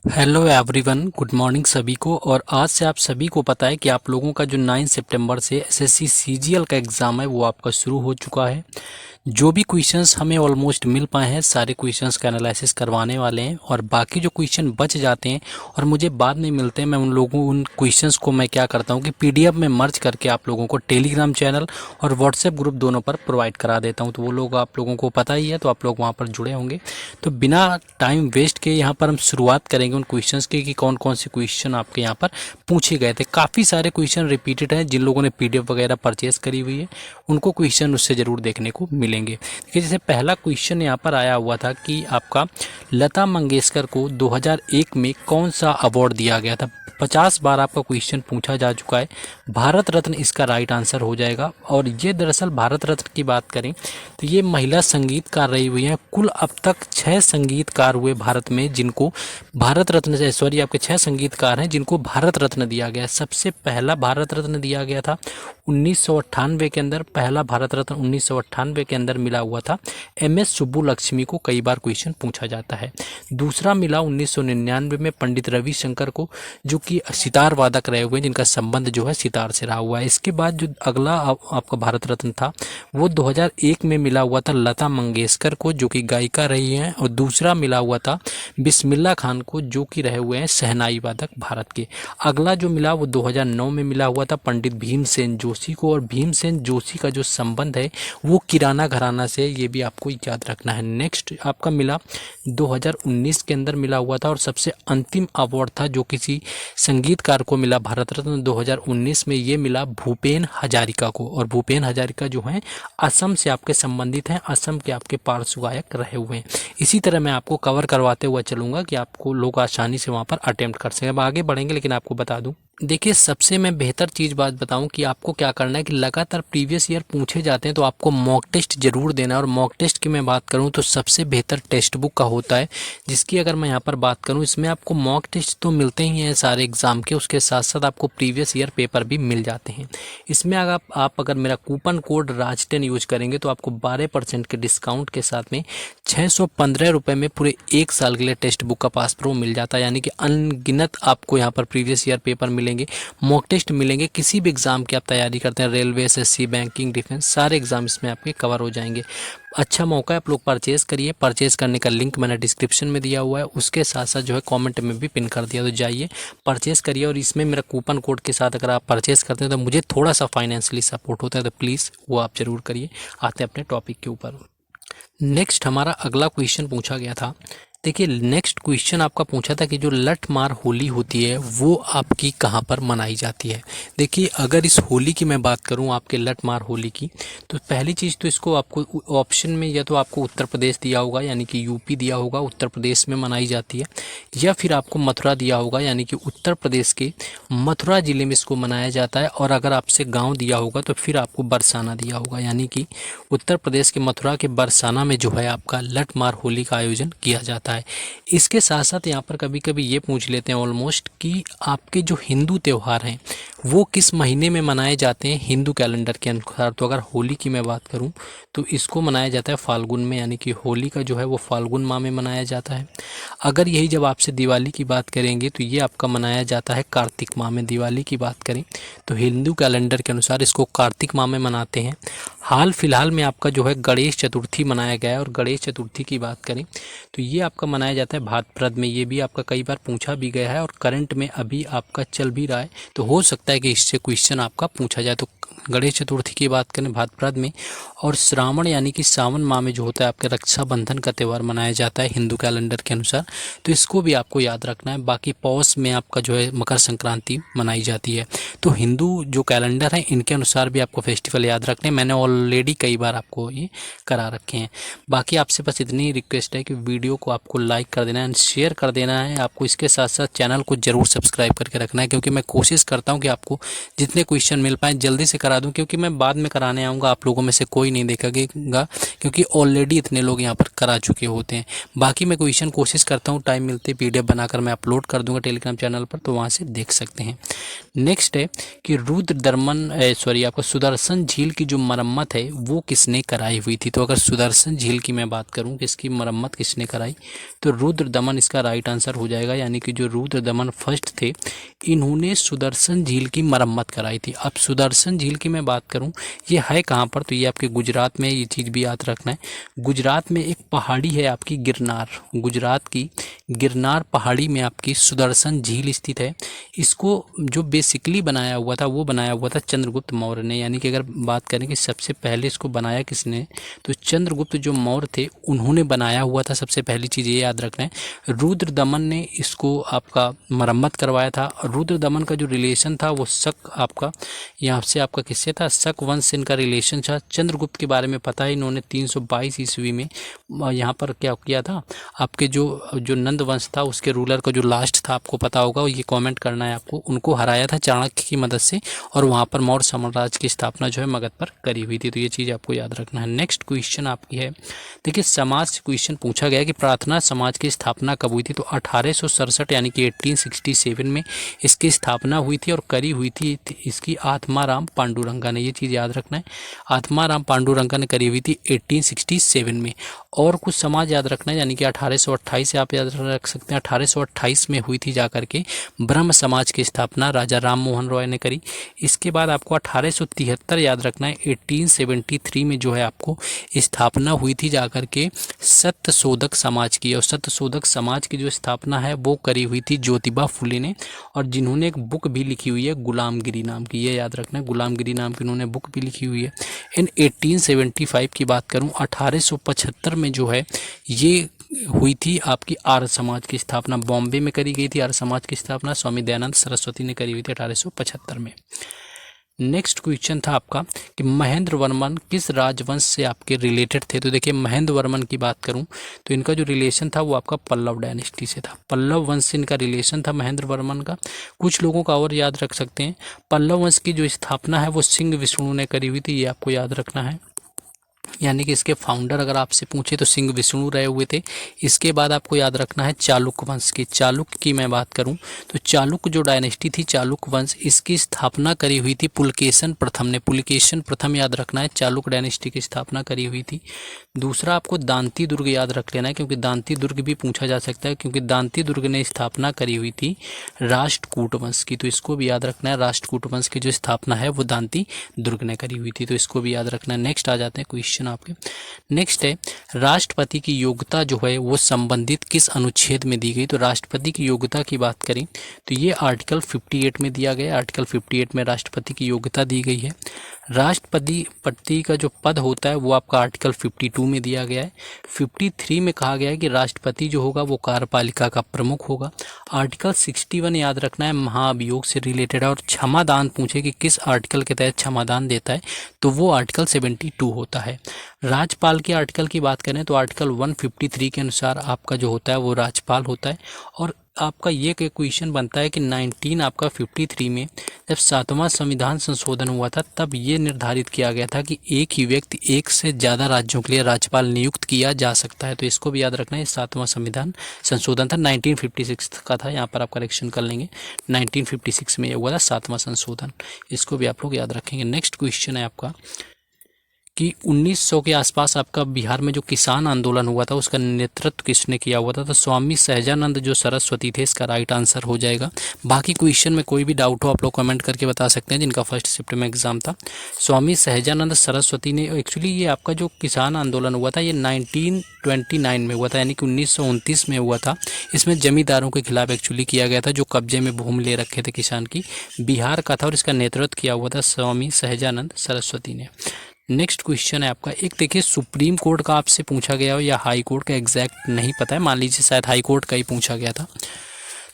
Hello everyone, good morning सभी को। और आज से आप सभी को पता है कि आप लोगों का जो 9 सितंबर से एसएससी सीजीएल का एग्ज़ाम है वो आपका शुरू हो चुका है। जो भी क्वेश्चंस हमें ऑलमोस्ट मिल पाए हैं सारे क्वेश्चंस का एनालिसिस करवाने वाले हैं, और बाकी जो क्वेश्चन बच जाते हैं और मुझे बाद में मिलते हैं, मैं उन क्वेश्चंस को मैं क्या करता हूं कि पीडीएफ में मर्ज करके आप लोगों को टेलीग्राम चैनल और व्हाट्सएप ग्रुप दोनों पर प्रोवाइड करा देता हूं। तो वो लोग आप लोगों को पता ही है, तो आप लोग वहाँ पर जुड़े होंगे। तो बिना टाइम वेस्ट के यहाँ पर हम शुरुआत करेंगे उन क्वेश्चंस की कि कौन कौन से क्वेश्चन आपके यहाँ पर पूछे गए थे। काफ़ी सारे क्वेश्चन रिपीटेड हैं, जिन लोगों ने पीडीएफ वगैरह परचेस करी हुई है उनको क्वेश्चन उससे ज़रूर देखने को मिलेंगे। देखिए, जैसे पहला क्वेश्चन यहाँ पर आया हुआ था कि आपका लता मंगेशकर को 2001 में कौन सा अवार्ड दिया गया था। 50 बार आपका क्वेश्चन पूछा जा चुका है। भारत रत्न इसका राइट आंसर हो जाएगा। और ये दरअसल भारत रत्न की बात करें तो ये महिला संगीतकार रही हुई हैं। कुल अब तक 6 संगीतकार हुए भारत में जिनको भारत रत्न से, सॉरी, आपके 6 संगीतकार हैं जिनको भारत रत्न दिया गया है। सबसे पहला भारत रत्न दिया गया था 1998 के अंदर। पहला भारत रत्न 1998 के अंदर मिला हुआ था एमएस सुब्बुलक्ष्मी को। कई बार क्वेश्चन पूछा जाता है। दूसरा मिला 1999 में पंडित रविशंकर को, जो कि सितार वादक रहे हुए हैं, जिनका संबंध जो है सितार से रहा हुआ है। इसके बाद जो अगला आपका भारत रत्न था वो 2001 में मिला हुआ था लता मंगेशकर को, जो कि गायिका रही हैं। और दूसरा मिला हुआ था बिस्मिल्लाह खान को, जो कि रहे हुए हैं शहनाई वादक भारत के। अगला जो मिला वो 2009 में मिला हुआ था पंडित भीमसेन जोशी को। और भीमसेन जोशी का जो संबंध है वो किराना घराना से, ये भी आपको याद रखना है। नेक्स्ट आपका मिला 2019 के अंदर मिला हुआ था। और सबसे अंतिम अवार्ड था जो किसी संगीतकार को मिला भारत रत्न 2019 में, ये मिला भूपेन हजारिका को। और भूपेन हजारिका जो हैं असम से आपके संबंधित हैं, असम के आपके पार्श्व गायक रहे हुए हैं। इसी तरह मैं आपको कवर करवाते हुए चलूंगा कि आपको लोग आसानी से वहाँ पर अटेम्प्ट कर सकें। अब आगे बढ़ेंगे, लेकिन आपको बता दूं, देखिए सबसे मैं बेहतर चीज़ बात बताऊं कि आपको क्या करना है कि लगातार प्रीवियस ईयर पूछे जाते हैं तो आपको मॉक टेस्ट जरूर देना है। और मॉक टेस्ट की मैं बात करूं तो सबसे बेहतर टेक्स्ट बुक का होता है, जिसकी अगर मैं यहां पर बात करूं, इसमें आपको मॉक टेस्ट तो मिलते ही हैं सारे एग्जाम के, उसके साथ साथ आपको प्रीवियस ईयर पेपर भी मिल जाते हैं। इसमें अगर आप अगर मेरा कूपन कोड राज10 यूज करेंगे तो आपको 12% के डिस्काउंट के साथ में 615 रुपये में पूरे 1 साल के लिए टेक्स्ट बुक का पास प्रो मिल जाता है। यानी कि अनगिनत आपको यहाँ पर प्रीवियस ईयर पेपर मिलेंगे, मॉक टेस्ट मिलेंगे। किसी भी एग्जाम की आप तैयारी करते हैं, रेलवे, एसएससी, बैंकिंग, डिफेंस, सारे एग्जाम इसमें आपके कवर हो जाएंगे। अच्छा मौका है, आप लोग परचेज करिए। परचेज करने का लिंक मैंने डिस्क्रिप्शन में दिया हुआ है, उसके साथ साथ जो है कमेंट में भी पिन कर दिया, तो जाइए परचेज करिए। और इसमें मेरा कूपन कोड के साथ अगर आप परचेज करते हैं तो मुझे थोड़ा सा फाइनेंशियली सपोर्ट होता है, तो प्लीज़ वो आप जरूर करिए। आते हैं अपने टॉपिक के ऊपर। नेक्स्ट हमारा अगला क्वेश्चन पूछा गया था। देखिए नेक्स्ट क्वेश्चन आपका पूछा था कि जो लठमार होली होती है वो आपकी कहाँ पर मनाई जाती है। देखिए अगर इस होली की मैं बात करूँ, आपके लठमार होली की, तो पहली चीज़ तो इसको आपको ऑप्शन में या तो आपको उत्तर प्रदेश दिया होगा, यानी कि यूपी दिया होगा, उत्तर प्रदेश में मनाई जाती है। या फिर आपको मथुरा दिया होगा, यानी कि उत्तर प्रदेश के मथुरा ज़िले में इसको मनाया जाता है। और अगर आपसे गाँव दिया होगा तो फिर आपको बरसाना दिया होगा, यानी कि उत्तर प्रदेश के मथुरा के बरसाना में जो है आपका लठमार होली का आयोजन किया जाता है। इसके साथ साथ यहाँ पर कभी कभी ये पूछ लेते हैं ऑलमोस्ट कि आपके जो हिंदू त्यौहार हैं वो किस महीने में मनाए जाते हैं हिंदू कैलेंडर के अनुसार। तो अगर होली की मैं बात करूँ तो इसको मनाया जाता है फाल्गुन में, यानी कि होली का जो है वो फाल्गुन माह में मनाया जाता है। अगर यही जब आपसे दिवाली की बात करेंगे तो ये आपका मनाया जाता है कार्तिक माह में। दिवाली की बात करें तो हिंदू कैलेंडर के अनुसार इसको कार्तिक माह में मनाते हैं। हाल फिलहाल में आपका जो है गणेश चतुर्थी मनाया गया है। और गणेश चतुर्थी की बात करें तो ये आपका मनाया जाता है भाद्रपद में। ये भी आपका कई बार पूछा भी गया है और करंट में अभी आपका चल भी रहा है, तो हो सकता है कि इससे क्वेश्चन आपका पूछा जाए। तो गणेश चतुर्थी की बात करें भाद्रपद में। और श्रावण यानी कि सावन माह में जो होता है आपके रक्षाबंधन का त्यौहार मनाया जाता है हिंदू कैलेंडर के अनुसार, तो इसको भी आपको याद रखना है। बाकी पौष में आपका जो है मकर संक्रांति मनाई जाती है। तो हिंदू जो कैलेंडर है इनके अनुसार भी आपको फेस्टिवल याद रखने हैं। मैंने ऑलरेडी कई बार आपको ये करा रखे हैं। बाकी आपसे बस इतनी रिक्वेस्ट है कि वीडियो को आपको लाइक कर देना है, शेयर कर देना है। आपको इसके साथ साथ चैनल को जरूर सब्सक्राइब करके रखना है, क्योंकि मैं कोशिश करता हूँ कि आपको जितने क्वेश्चन मिल पाए जल्दी से करा दूं, क्योंकि मैं बाद में कराने आऊँगा, आप लोगों में से कोई नहीं देखेगा क्योंकि ऑलरेडी इतने लोग यहाँ पर करा चुके होते हैं। बाकी मैं क्वेश्चन कोशिश करता हूँ टाइम मिलते PDF बनाकर मैं अपलोड कर दूंगा टेलीग्राम चैनल पर, तो वहाँ से देख सकते हैं। नेक्स्ट है कि आपका सुदर्शन झील की जो मरम्मत है वो किसने कराई हुई थी। तो अगर सुदर्शन झील की मैं बात करूं कि इसकी मरम्मत किसने कराई, तो रुद्रदमन इसका राइट आंसर हो जाएगा, यानी कि जो रुद्रदमन फर्स्ट थे इन्होंने सुदर्शन झील की मरम्मत कराई थी। अब सुदर्शन झील की मैं बात करूं ये है कहाँ पर, तो ये आपके गुजरात में, ये चीज़ भी याद रखना है। गुजरात में एक पहाड़ी है आपकी गिरनार, गुजरात की गिरनार पहाड़ी में आपकी सुदर्शन झील स्थित है। इसको जो बेसिकली बनाया हुआ था वो बनाया हुआ था चंद्रगुप्त मौर्य ने, यानी कि अगर बात करें कि सबसे पहले इसको बनाया किसने, तो चंद्रगुप्त जो मौर्य थे उन्होंने बनाया हुआ था। सबसे पहली चीज़ ये याद रखना है। रुद्रदमन ने इसको आपका मरम्मत करवाया था। रुद्रदमन का जो रिलेशन था वो शक आपका यहाँ से आपका किससे था, शक वंश से इनका रिलेशन था। चंद्रगुप्त के बारे में पता है, इन्होंने 322 ईस्वी में यहाँ पर क्या किया था, आपके जो नंद वंश था उसके रूलर का जो लास्ट था, आपको पता होगा, ये कमेंट करना है आपको, उनको हराया था चाणक्य की मदद से, और वहाँ पर मौर्य साम्राज्य की स्थापना जो है मगध पर करी हुई थी। तो ये चीज़ आपको याद रखना है। नेक्स्ट क्वेश्चन आपकी है, देखिए समाज से क्वेश्चन पूछा गया कि प्रार्थना समाज की स्थापना कब हुई थी, तो 1867 यानी कि 1867 में इसकी स्थापना हुई थी और करी हुई थी इसकी आत्माराम पांडुरंगा ने। ये चीज़ याद रखना है, आत्माराम पांडुरंगा ने करी हुई थी 1867 में। और कुछ समाज याद रखना है, यानी कि 1828 से आप याद रख सकते हैं, 1828 में हुई थी जाकर के ब्रह्म समाज की स्थापना राजा राम मोहन रॉय ने करी। इसके बाद आपको 1873 याद रखना है, 1873 में जो है आपको स्थापना हुई थी जाकर के सत्यशोधक समाज की, और सत्यशोधक समाज की जो स्थापना है वो करी हुई थी ज्योतिबा फुले ने, और जिन्होंने एक बुक भी लिखी हुई है गुलामगिरी नाम की, ये याद रखना है, गुलामगिरी नाम की उन्होंने बुक भी लिखी हुई है। इन 1875 की बात करूं, 1875 में जो है ये हुई थी आपकी आर्य समाज की स्थापना, बॉम्बे में करी गई थी आर्य समाज की स्थापना, स्वामी दयानंद सरस्वती ने करी हुई थी 1875 में। नेक्स्ट क्वेश्चन था आपका कि महेंद्र वर्मन किस राजवंश से आपके रिलेटेड थे। तो देखिए महेंद्र वर्मन की बात करूं तो इनका जो रिलेशन था वो आपका पल्लव डायनेस्टी से था, पल्लव वंश से इनका रिलेशन था महेंद्र वर्मन का। कुछ लोगों का और याद रख सकते हैं, पल्लव वंश की जो स्थापना है वो सिंह विष्णु ने करी हुई थी, ये आपको याद रखना है, यानी कि इसके फाउंडर अगर आपसे पूछे तो सिंह विष्णु रहे हुए थे। इसके बाद आपको याद रखना है चालुक्य वंश की, चालुक्य की मैं बात करूं तो चालुक्य जो डायनेस्टी थी चालुक्य वंश, इसकी स्थापना करी हुई थी पुलकेशन प्रथम ने, पुलकेशन प्रथम याद रखना है, चालुक्य डायनेस्टी की स्थापना करी हुई थी। दूसरा आपको दांती दुर्ग याद रख लेना है, क्योंकि दांती दुर्ग भी पूछा जा सकता है, क्योंकि दांती दुर्ग ने स्थापना करी हुई थी राष्ट्रकूट वंश की, तो इसको भी याद रखना है, राष्ट्रकूट वंश की जो स्थापना है वो दांती दुर्ग ने करी हुई थी, तो इसको भी याद रखना है। नेक्स्ट आ जाते हैं क्वेश्चन आपके, नेक्स्ट है राष्ट्रपति की योग्यता जो है वो संबंधित किस अनुच्छेद में दी गई। तो राष्ट्रपति की योग्यता की बात करें तो ये आर्टिकल 58 में दिया गया, आर्टिकल 58 में राष्ट्रपति की योग्यता दी गई है। राष्ट्रपति का जो पद होता है वो आपका आर्टिकल 52 में दिया गया है। 53 में कहा गया है कि राष्ट्रपति जो होगा वो कार्यपालिका का प्रमुख होगा। आर्टिकल 61 याद रखना है, महाअभियोग से रिलेटेड है, और क्षमादान पूछे कि किस आर्टिकल के तहत क्षमादान देता है तो वो आर्टिकल 72 होता है। राज्यपाल के आर्टिकल की बात करें तो आर्टिकल 153 के अनुसार आपका जो होता है वो राज्यपाल होता है। और आपका ये क्वेश्चन बनता है कि 1953 में जब 7वां संविधान संशोधन हुआ था तब ये निर्धारित किया गया था कि एक ही व्यक्ति एक से ज़्यादा राज्यों के लिए राज्यपाल नियुक्त किया जा सकता है, तो इसको भी याद रखना है। 7वां संविधान संशोधन था, 1956 का था, यहाँ पर आप करेक्शन कर लेंगे, 1956 में ये हुआ था 7वां संशोधन, इसको भी आप लोग याद रखेंगे। नेक्स्ट क्वेश्चन है आपका कि 1900 के आसपास आपका बिहार में जो किसान आंदोलन हुआ था उसका नेतृत्व किसने किया हुआ था। तो स्वामी सहजानंद जो सरस्वती थे, इसका राइट आंसर हो जाएगा। बाकी क्वेश्चन में कोई भी डाउट हो आप लोग कमेंट करके बता सकते हैं, जिनका फर्स्ट शिफ्ट में एग्जाम था। स्वामी सहजानंद सरस्वती ने, एक्चुअली ये आपका जो किसान आंदोलन हुआ था ये 1929 में हुआ था, यानी कि 1929 में हुआ था। इसमें जमींदारों के खिलाफ एक्चुअली किया गया था जो कब्जे में भूमि ले रखे थे किसान की, बिहार का था, और इसका नेतृत्व किया हुआ था स्वामी सहजानंद सरस्वती ने। नेक्स्ट क्वेश्चन है आपका, एक देखिए सुप्रीम कोर्ट का आपसे पूछा गया हो या हाई कोर्ट का, एग्जैक्ट नहीं पता है, मान लीजिए शायद हाई कोर्ट का ही पूछा गया था।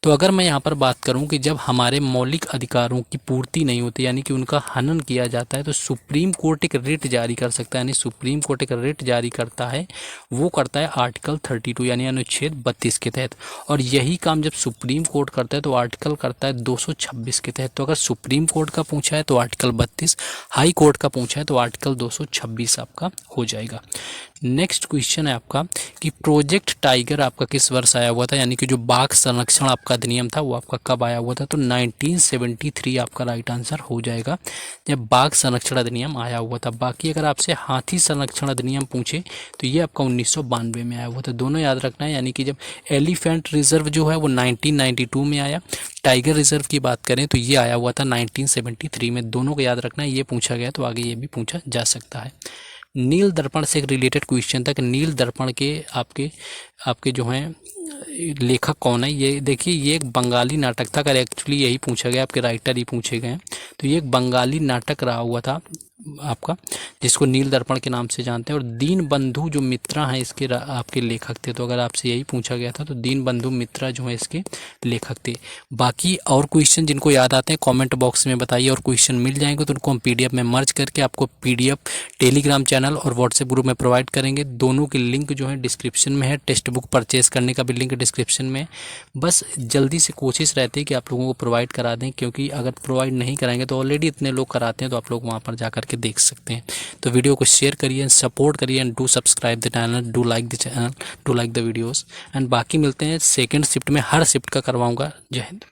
तो अगर मैं यहाँ पर बात करूँ कि जब हमारे मौलिक अधिकारों की पूर्ति नहीं होती यानी कि उनका हनन किया जाता है तो सुप्रीम कोर्ट एक रिट जारी कर सकता है, यानी सुप्रीम कोर्ट एक रिट जारी करता है, वो करता है आर्टिकल 32 यानी अनुच्छेद 32 के तहत। और यही काम जब सुप्रीम कोर्ट करता है तो आर्टिकल करता है 226 के तहत। तो अगर सुप्रीम कोर्ट का पूछा है तो आर्टिकल 32, हाई कोर्ट का पूछा है तो आर्टिकल 226 आपका हो जाएगा। नेक्स्ट क्वेश्चन है आपका कि प्रोजेक्ट टाइगर आपका किस वर्ष आया हुआ था, यानी कि जो बाघ संरक्षण आपका अधिनियम था वो आपका कब आया हुआ था, तो 1973 आपका राइट आंसर हो जाएगा जब बाघ संरक्षण अधिनियम आया हुआ था। बाकी अगर आपसे हाथी संरक्षण अधिनियम पूछे तो ये आपका 1992 में आया हुआ था। दोनों याद रखना है, यानी कि जब एलिफेंट रिजर्व जो है वो 1992 में आया, टाइगर रिजर्व की बात करें तो ये आया हुआ था 1973 में। दोनों को याद रखना है, ये पूछा गया तो आगे ये भी पूछा जा सकता है। नील दर्पण से एक रिलेटेड क्वेश्चन था कि नील दर्पण के आपके जो हैं लेखक कौन है। ये देखिए, ये एक बंगाली नाटक था, अगर एक्चुअली यही पूछा गया, आपके राइटर ही पूछे गए हैं, तो ये एक बंगाली नाटक रहा हुआ था आपका, जिसको नील दर्पण के नाम से जानते हैं। और दीन बंधु जो मित्रा हैं इसके आपके लेखक थे। तो अगर आपसे यही पूछा गया था तो दीन बंधु मित्रा जो है इसके लेखक थे। बाकी और क्वेश्चन जिनको याद आते हैं कमेंट बॉक्स में बताइए, और क्वेश्चन मिल जाएंगे तो उनको हम पीडीएफ में मर्ज करके आपको पीडीएफ टेलीग्राम चैनल और व्हाट्सएप ग्रुप में प्रोवाइड करेंगे। दोनों की लिंक जो है डिस्क्रिप्शन में है, टेक्स्ट बुक परचेज करने का भी लिंक डिस्क्रिप्शन में। बस जल्दी से कोशिश रहती है कि आप लोगों को प्रोवाइड करा दें, क्योंकि अगर प्रोवाइड नहीं कराएंगे तो ऑलरेडी इतने लोग कराते हैं, तो आप लोग वहाँ पर जा करके देख सकते हैं। तो वीडियो को शेयर करिए, सपोर्ट करिए and do subscribe the channel, do like the channel, do like the videos. And बाकी मिलते हैं सेकंड शिफ्ट में, हर शिफ्ट का करवाऊंगा। जय हिंद।